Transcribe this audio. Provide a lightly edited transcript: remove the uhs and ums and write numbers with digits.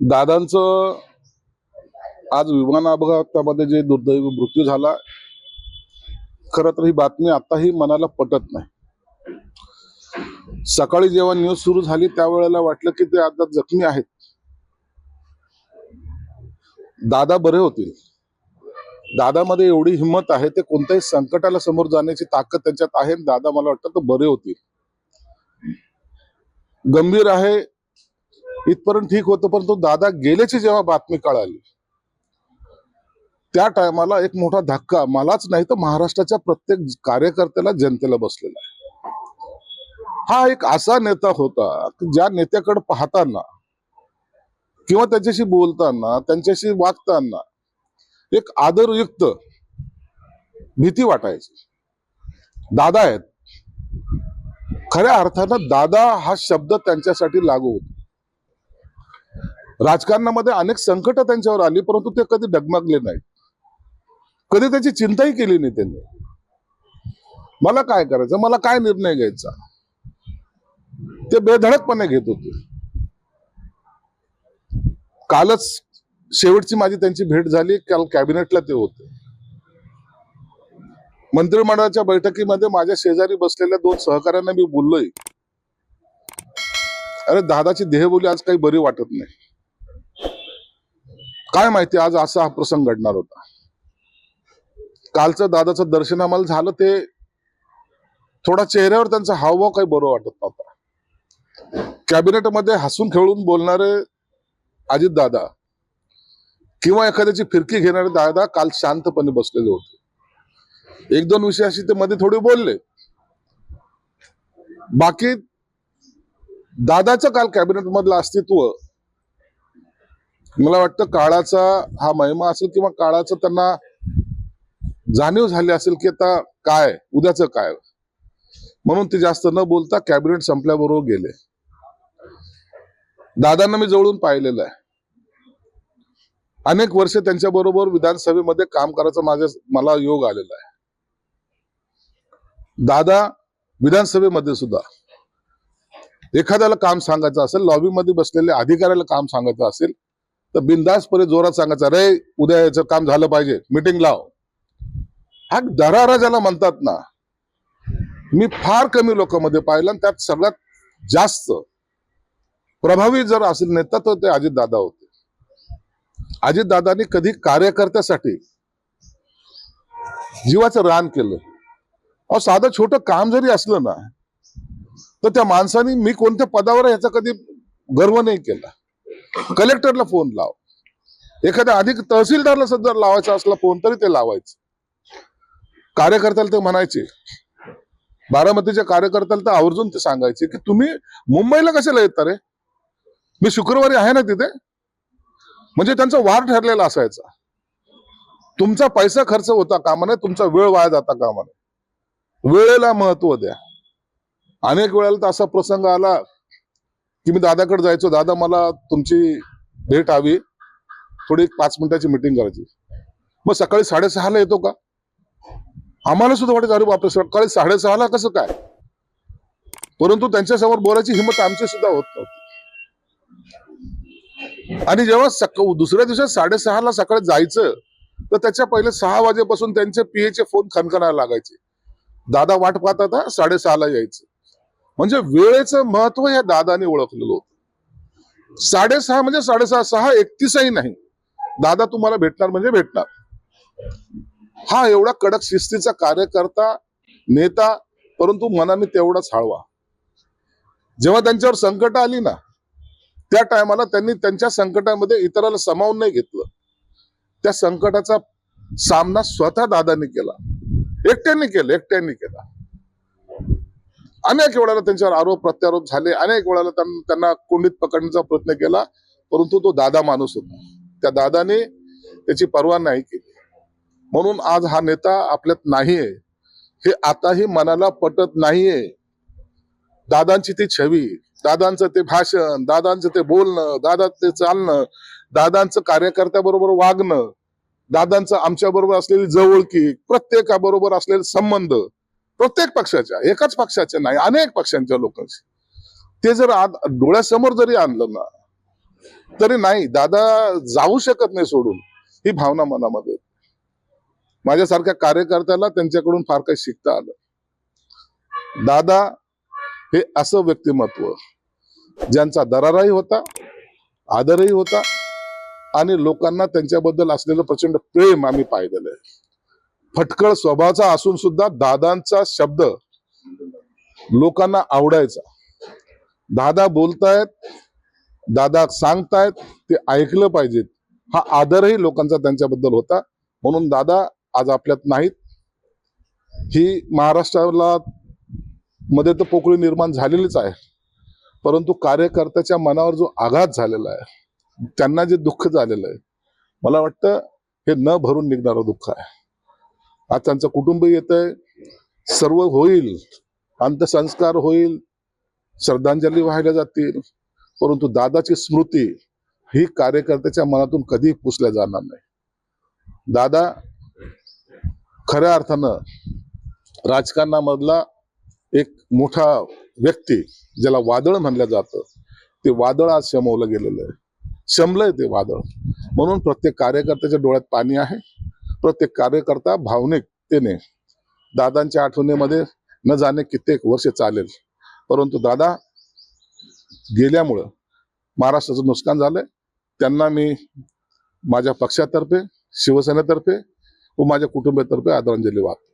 दादांचं आज विमान अपघातामध्ये जे दुर्दैवी मृत्यू झाला, खरं तर ही बातमी आताही मनाला पटत नाही. सकाळी जेव्हा न्यूज सुरू झाली त्यावेळेला वाटलं की ते आता जखमी आहेत. दादा बरे होतील. दादामध्ये एवढी हिंमत आहे, ते कोणत्याही संकटाला समोर जाण्याची ताकद त्यांच्यात आहे. दादा मला वाटतं तर बरे होतील. गंभीर आहे इथपर्यंत ठीक होतं, परंतु दादा गेल्याची जेव्हा बातमी कळाली त्या टायमाला एक मोठा धक्का मलाच नाही तर महाराष्ट्राच्या प्रत्येक कार्यकर्त्याला, जनतेला बसलेला आहे. हा एक असा नेता होता की ज्या नेत्याकडे पाहताना किंवा त्याच्याशी बोलताना, त्यांच्याशी वागताना एक आदरयुक्त भीती वाटायची. दादा आहेत, खऱ्या अर्थानं दादा हा शब्द त्यांच्यासाठी लागू होता. राजकारणामध्ये अनेक संकट त्यांच्यावर आली, परंतु ते कधी डगमगले नाहीत, कधी त्याची चिंताही केली नाही त्यांनी. मला काय करायचं, मला काय निर्णय घ्यायचा, ते बेधडकपणे घेत होते. कालच शेवटची माझी त्यांची भेट झाली. काल कॅबिनेटला ते होते. मंत्रिमंडळाच्या बैठकीमध्ये माझ्या शेजारी बसलेल्या 2 सहकाऱ्यांना मी बोललोय, अरे दादाची देहबोली आज काही बरी वाटत नाही. काय माहिती आज असा हा प्रसंग घडणार होता. कालचं दादाचं दर्शन आम्हाला झालं, ते थोडा चेहऱ्यावर त्यांचा हावभाव काही बरं वाटत नव्हता. कॅबिनेटमध्ये हसून खेळून बोलणारे अजित दादा किंवा एखाद्याची फिरकी घेणारे दादा काल शांतपणे बसलेले होते. 1-2 विषयाशी ते मध्ये थोडे बोलले. बाकी दादाचं काल कॅबिनेट मधलं अस्तित्व मला वाटतं काळाचा हा महिमा असेल किंवा काळाचं त्यांना जाणीव झाली असेल की आता काय उद्याचं काय, म्हणून ते जास्त न बोलता कॅबिनेट संपल्याबरोबर गेले. दादांना मी जवळून पाहिलेलं आहे. अनेक वर्ष त्यांच्या बरोबर विधानसभेमध्ये काम करायचा मला योग आलेला आहे. दादा विधानसभेमध्ये सुद्धा एखाद्याला काम सांगायचं असेल, लॉबीमध्ये बसलेल्या अधिकाऱ्याला काम सांगायचं असेल तर बिनधास्तपणे जोरात सांगायचं, अरे उद्या याचं काम झालं पाहिजे, मीटिंग लाव. हा दरारा ज्याला म्हणतात ना, मी फार कमी लोकांमध्ये पाहिलं. त्यात सगळ्यात जास्त प्रभावी जर असेल नेता तर ते अजित दादा होते. अजित दादांनी कधी कार्यकर्त्यासाठी जीवाचं रान केलं. अहो साधं छोटं काम जरी असलं ना तर त्या माणसाने मी कोणत्या पदावर आहे याचा कधी गर्व नाही केला. कलेक्टरला फोन लाव, एखाद्या अधिक तहसीलदारला सुद्धा लावायचा असला फोन तरी ते लावायचं. कार्यकर्त्याला ते म्हणायचे, बारामतीच्या कार्यकर्त्याला तर आवर्जून ते सांगायचे की तुम्ही मुंबईला कशाला येता रे, मी शुक्रवारी आहे ना तिथे. म्हणजे त्यांचा वार ठरलेला असायचा. तुमचा पैसा खर्च होता कामा नये, तुमचा वेळ वाया जाता कामा नये, वेळेला महत्व द्या. अनेक वेळेला तर असा प्रसंग आला की मी दादाकडे जायचो, दादा मला तुमची भेट हवी, थोडी 5 मिनिटाची मीटिंग करायची. मग सकाळी 6:30ला येतो का? आम्हाला सुद्धा वाटत अरे बापरे, सकाळी 6:30ला कसं काय, परंतु त्यांच्यासमोर बोलायची हिंमत आमची सुद्धा होत नव्हती. आणि जेव्हा दुसऱ्या दिवशी 6:30ला सकाळी जायचं तर त्याच्या पहिले 6 वाजेपासून त्यांचे पीएचे फोन खणखणायला लागायचे. दादा वाट पाहतात 6:30ला यायचं. म्हणजे वेळेचं महत्व या दादाने ओळखलेलं होतं. 6:30 म्हणजे 6:30, 6:31ही नाही, दादा तुम्हाला भेटणार म्हणजे भेटणार. हा एवढा कडक शिस्तीचा कार्यकर्ता, नेता, परंतु मनाने तेवढाच हळवा. जेव्हा त्यांच्यावर संकट आली ना त्या टायमाला त्यांनी त्यांच्या संकटामध्ये इतराला सामावून नाही घेतलं. त्या संकटाचा सामना स्वतः दादांनी केला, एकट्याने केला. अनेक वेळाला त्यांच्यावर आरोप प्रत्यारोप झाले, अनेक वेळाला त्यांना कोंडीत पकडण्याचा प्रयत्न केला, परंतु तो दादा माणूस होता. त्या दादाने त्याची पर्वा नाही केली. म्हणून आज हा नेता आपल्यात नाहीये हे आताही मनाला पटत नाहीये. दादांची ती छवी, दादांचं ते भाषण, दादांचं ते बोलणं, दादांचं ते चालणं, दादांचं कार्यकर्त्याबरोबर वागणं, दादांचं आमच्या बरोबर असलेली जवळकी, प्रत्येकाबरोबर असलेले संबंध, प्रत्येक पक्षाच्या, एकाच पक्षाच्या नाही, अनेक पक्षांच्या लोकांशी, ते जर डोळ्यासमोर जरी आणलं ना तरी नाही, दादा जाऊ शकत नाही सोडून, ही भावना मनामध्ये आहे. माझ्यासारख्या कार्यकर्त्याला त्यांच्याकडून फार काही शिकता आलं. दादा हे असं व्यक्तिमत्व ज्यांचा दराराही होता, आदरही होता आणि लोकांना त्यांच्याबद्दल असलेलं प्रचंड प्रेम आम्ही पाहिलेलं आहे. फटकळ स्वभावाचा असून सुद्धा दादांचा शब्द लोकांना आवडायचा. दादा बोलतायत, दादा सांगतायत, ते ऐकलं पाहिजेत, हा आदरही लोकांचा त्यांच्याबद्दल होता. म्हणून दादा आज आपल्यात नाहीत. ही महाराष्ट्राला मध्ये तर पोकळी निर्माण झालेलीच आहे, परंतु कार्यकर्त्याच्या मनावर जो आघात झालेला आहे, त्यांना जे दुःख झालेलं आहे, मला वाटतं हे न भरून निघणारं दुःख आहे. आज त्यांचं कुटुंब येतंय, सर्व होईल, अंत्यसंस्कार होईल, श्रद्धांजली वाहिल्या जातील, परंतु दादाची स्मृती ही कार्यकर्त्याच्या मनातून कधी पुसल्या जाणार नाही. दादा खऱ्या अर्थानं राजकारणामधला एक मोठा व्यक्ती, ज्याला वादळ म्हणलं जातं, ते वादळ आज शमवलं गेलेलं आहे, शमलंय ते वादळ. म्हणून प्रत्येक कार्यकर्त्याच्या डोळ्यात पाणी आहे. प्रत्येक कार्यकर्ता भावनिकतेने दादांच्या आठवणीमध्ये न जाणे कित्येक वर्ष चालेल, परंतु दादा गेल्यामुळं महाराष्ट्राचं नुकसान झालंय. त्यांना मी माझ्या पक्षातर्फे, शिवसेनेतर्फे व माझ्या कुटुंबातर्फे आदरांजली वाहतो.